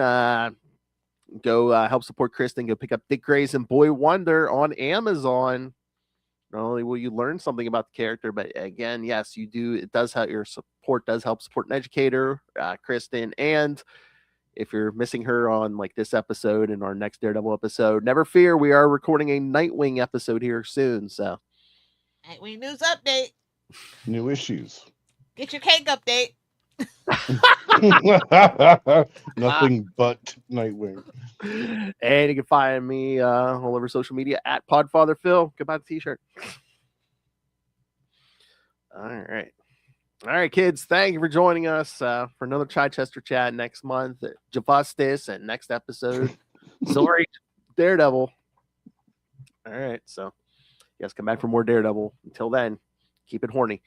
go help support Kristen. Go pick up Dick Grayson Boy Wonder on Amazon. Not only will you learn something about the character, but again, yes, you do. It does help. Your support does help support an educator, Kristen. And if you're missing her on like this episode and our next Daredevil episode, never fear. We are recording a Nightwing episode here soon. So, Nightwing news update. New issues. Get your cake update. Nothing but Nightwing. And you can find me all over social media at PodfatherPhil. Goodbye the t-shirt. All right, kids. Thank you for joining us for another Chichester Chat next month. Justice and next episode, Silver Age Daredevil. All right, so you guys come back for more Daredevil. Until then, keep it horny.